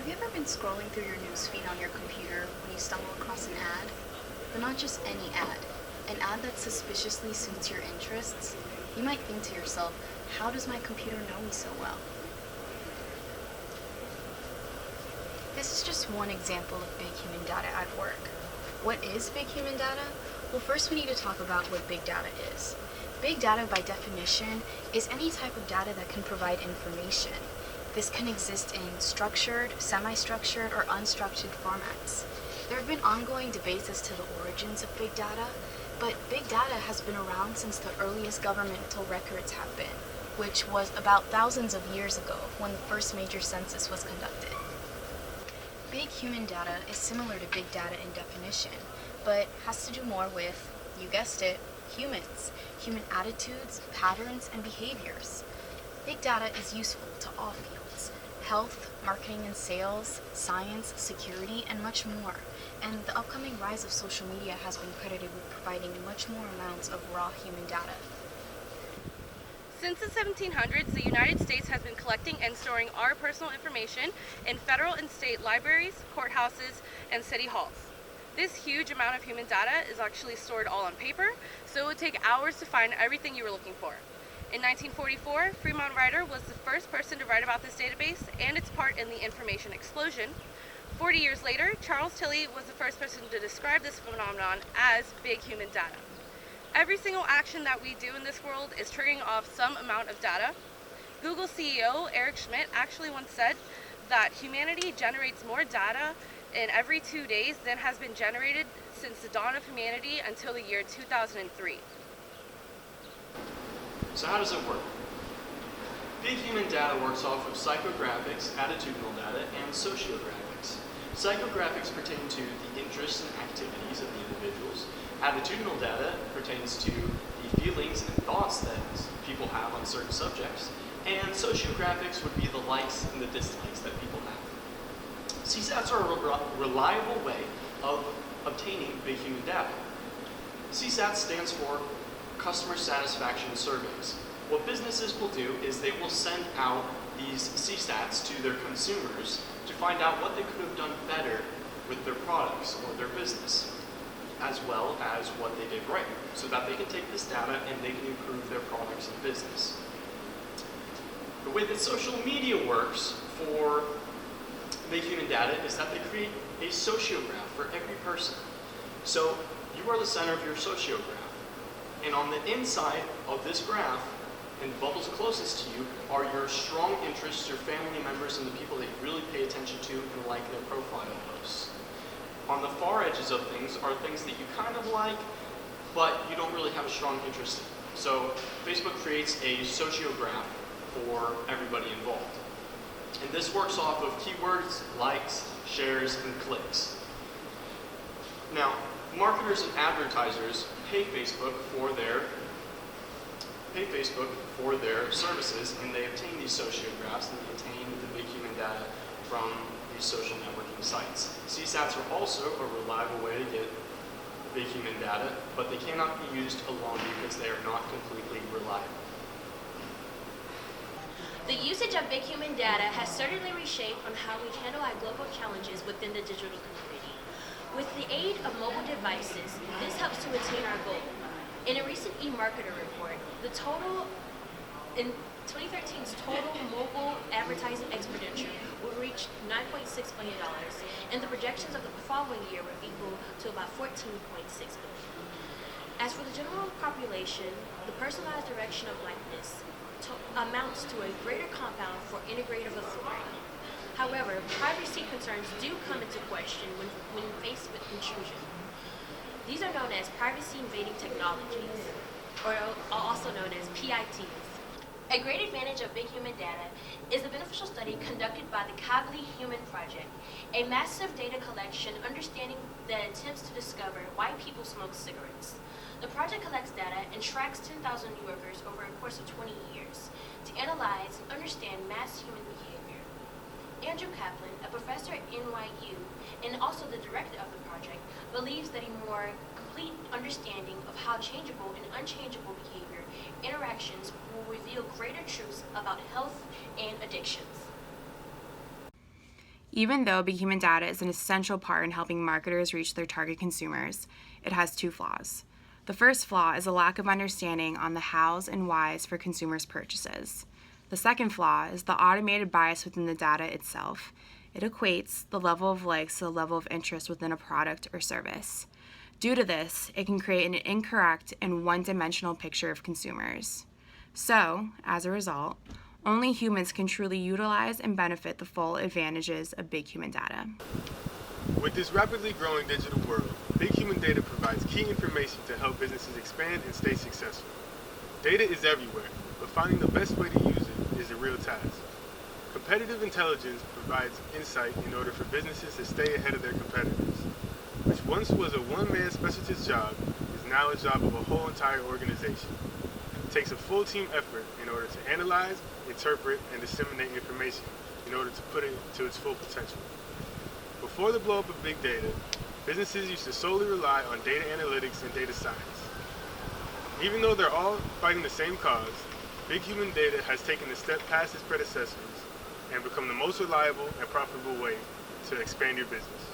Have you ever been scrolling through your newsfeed on your computer when you stumble across an ad? But not just any ad, an ad that suspiciously suits your interests? You might think to yourself, how does my computer know me so well? This is just one example of big human data at work. What is big human data? Well, first we need to talk about what big data is. Big data, by definition, is any type of data that can provide information. This can exist in structured, semi-structured, or unstructured formats. There have been ongoing debates as to the origins of big data, but big data has been around since the earliest governmental records have been, which was about thousands of years ago when the first major census was conducted. Big human data is similar to big data in definition, but has to do more with, you guessed it, humans, human attitudes, patterns, and behaviors. Big data is useful to all fields: health, marketing and sales, science, security, and much more. And the upcoming rise of social media has been credited with providing much more amounts of raw human data. Since the 1700s, the United States has been collecting and storing our personal information in federal and state libraries, courthouses, and city halls. This huge amount of human data is actually stored all on paper, so it would take hours to find everything you were looking for. In 1944, Fremont Rydder was the first person to write about this database and its part in the information explosion. 40 years later, Charles Tilly was the first person to describe this phenomenon as big human data. Every single action that we do in this world is triggering off some amount of data. Google CEO Eric Schmidt actually once said that humanity generates more data in every 2 days than has been generated since the dawn of humanity until the year 2003. So how does it work? Big human data works off of psychographics, attitudinal data, and sociographics. Psychographics pertain to the interests and activities of the individuals. Attitudinal data pertains to the feelings and thoughts that people have on certain subjects. And sociographics would be the likes and the dislikes that people have. CSATs are a reliable way of obtaining big human data. CSAT stands for Customer Satisfaction Surveys. What businesses will do is they will send out these CSATs to their consumers to find out what they could have done better with their products or their business, as well as what they did right, so that they can take this data and they can improve their products and business. The way that social media works for big human data is that they create a sociograph for every person. So you are the center of your sociograph. And on the inside of this graph, and the bubbles closest to you, are your strong interests, your family members, and the people that you really pay attention to and like their profile posts. On the far edges of things are things that you kind of like, but you don't really have a strong interest in. So Facebook creates a sociograph for everybody involved. And this works off of keywords, likes, shares, and clicks. Now, marketers and advertisers pay Facebook for their services, and they obtain these sociographs and they obtain the big human data from these social networking sites. CSATs are also a reliable way to get big human data, but they cannot be used alone because they are not completely reliable. The usage of big human data has certainly reshaped on how we handle our global challenges within the digital community. With the aid of mobile devices, this helps to attain our goal. In a recent eMarketer report, in 2013's total mobile advertising expenditure will reach $9.6 billion, and the projections of the following year will equal to about $14.6 billion. As for the general population, the personalized direction of likeness amounts to a greater compound for integrative authority. However, privacy concerns do come into question when faced with intrusion. These are known as privacy invading technologies, or also known as PITs. A great advantage of big human data is the beneficial study conducted by the Kavli Human Project, a massive data collection understanding the attempts to discover why people smoke cigarettes. The project collects data and tracks 10,000 New Yorkers over a course of 20 years to analyze and understand mass human behavior. Andrew Kaplan, a professor at NYU and also the director of the project, believes that a more complete understanding of how changeable and unchangeable behavior interactions will reveal greater truths about health and addictions. Even though big human data is an essential part in helping marketers reach their target consumers, it has two flaws. The first flaw is a lack of understanding on the hows and whys for consumers' purchases. The second flaw is the automated bias within the data itself. It equates the level of likes to the level of interest within a product or service. Due to this, it can create an incorrect and one-dimensional picture of consumers. So, as a result, only humans can truly utilize and benefit the full advantages of big human data. With this rapidly growing digital world, big human data provides key information to help businesses expand and stay successful. Data is everywhere, but finding the best way to use it is a real task. Competitive intelligence provides insight in order for businesses to stay ahead of their competitors, which once was a one-man specialist job is now a job of a whole entire organization. It takes a full team effort in order to analyze, interpret, and disseminate information in order to put it to its full potential. Before the blow-up of big data, businesses used to solely rely on data analytics and data science. Even though they're all fighting the same cause, big human data has taken a step past its predecessors and become the most reliable and profitable way to expand your business.